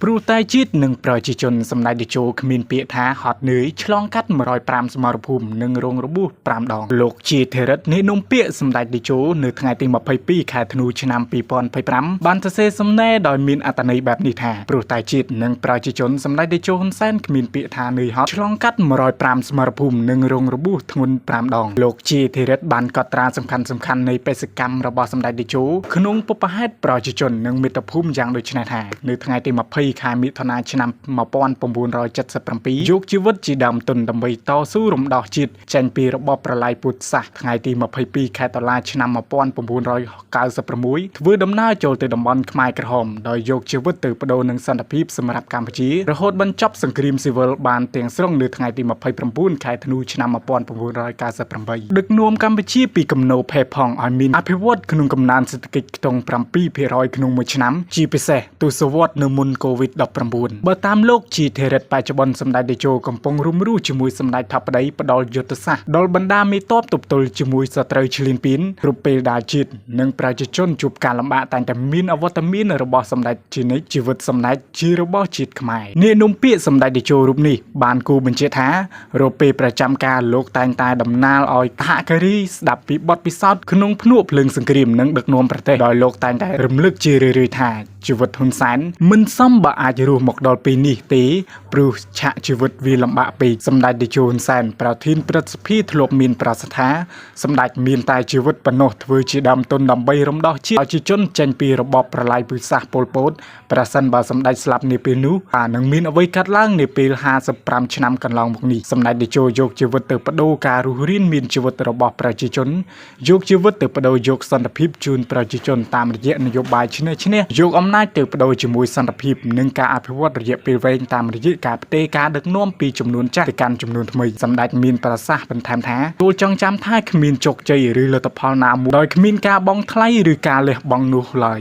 ព្រោះតែជាតិនិងប្រជាជនសម្ដេចតេជោគ្មានពាក្យថាហត់នឿយឆ្លងកាត់105សមរភូមិនិងរងរបួស5ដងលោកជាធិរិតនេះនំពាក្យសម្ដេចតេជោនៅថ្ងៃទី22ខែធ្នូឆ្នាំ2025បានសរសេរសំណេរដោយមានអត្ថន័យបែបនេះថាព្រោះតែជាតិនិងប្រជាជនសម្ដេចតេជោហ៊ុនសែនគ្មានពាក្យថានឿយហត់ឆ្លងកាត់105សមរភូមិនិងរងរបួសធ្ងន់5ដងលោកជាធិរិតបានកត់ត្រាសំខាន់នៃបេសកកម្មរបស់សម្ដេចតេជោក្នុងពុបហេតុប្រជាជននិងមាតុភូមិយ៉ាងដូចនេះថានៅថ្ងៃទី20ខែមិថុនាឆ្នាំ1977យកជីវិតជាដើមទុនដើម្បីតស៊ូរំដោះជាតិចេញពីរបបប្រល័យពូជសាសន៍ថ្ងៃទី22ខែតុលាឆ្នាំ1996ធ្វើដំណើរចូលទៅតំបន់ខ្មែរក្រហមដោយយកជីវិតទៅបដូរនឹងសន្តិភាពសម្រាប់កម្ពុជារហូតបញ្ចប់សង្គ្រាមស៊ីវិលបានទាំងស្រុងនៅថ្ងៃទី29ខែធ្នូឆ្នាំ1998ដឹកនាំកម្ពុជាពីគំនោផេះផង់ឲ្យមានអភិវឌ្ឍក្នុងកំណើនសេដ្ឋកិច្ចខ្ទង់7%ក្នុងមួយឆ្នាំជាពិសេសទសវត្សរ៍នៅមុន COVID-19 បើតាមលោកជាធិរិតបច្ចុប្បន្នសម្ដេចតេជោកំពុងរុំរੂជាមួយសម្ដេចថាបតីផ្ដល់យុទ្ធសាស្ត្រដល់បណ្ដាមេតបទប់ទល់ជាមួយសត្រូវឈ្លានពានគ្រប់ពេលដែលជាតិនិងប្រជាជនជួបការលំបាកតែងតែមានអវត្តមានរបស់សម្ដេចជានិច្ចជីវិតសម្ដេចជារបស់ជាតិខ្មែរនាយនំពាក្យសម្ដេចតេជោរូបនេះបានគូបញ្ជាក់ថារកពេលប្រចាំការលោកតែងតែដំណាលឲ្យសហការីស្ដាប់ពីបទពិសោធន៍ក្នុងភ្នួកភ្លើងសង្គ្រាមនិងដឹកនាំប្រទេសដោយលោកតែងតែរំលឹកជារឿយៗថាជីវិតហ៊ុនសែនមិនសមបើអាចរស់មកដល់ពេលនេះទេព្រោះឆាកជីវិតវាលំបាកពេកសម្ដេចតេជោហ៊ុនសែនប្រធានព្រឹទ្ធសភាធ្លាប់មានប្រសាសន៍ថាសម្ដេចមានតែជីវិតប៉ុណ្ណោះធ្វើជាដើមទុនដើម្បីរំដោះជាតិប្រជាជនចេញពីរបបប្រល័យពូជសាសន៍ប៉ុលពតប្រសិនបើសម្ដេចស្លាប់នាពេលនោះនឹងមានអ្វីកាត់ឡើងនាពេល55ឆ្នាំកន្លងមកនេះសម្ដេចតេជោយកជីវិតទៅបដូរការរស់រានមានជីវិតរបស់ប្រជាជនយកជីវិតទៅបដូរយកសន្តិភាពជូនប្រជាជនតាមរយៈនយោបាយឈ្នះយកអំណាចទៅបដូរជាមួយសន្តិភាពនិងការអភិវឌ្ឍរយៈពេលវែងតាមរយៈការផ្ទេរការដឹកនាំពីចំនួនចាស់ទៅកាន់ចំនួនថ្មីសម្ដេចមានប្រសាសន៍បន្ថែមថាគួរចងចាំថាគ្មានជោគជ័យឬលទ្ធផលណាមួយដោយគ្មានការបង់ថ្លៃឬការលះបង់នោះឡើយ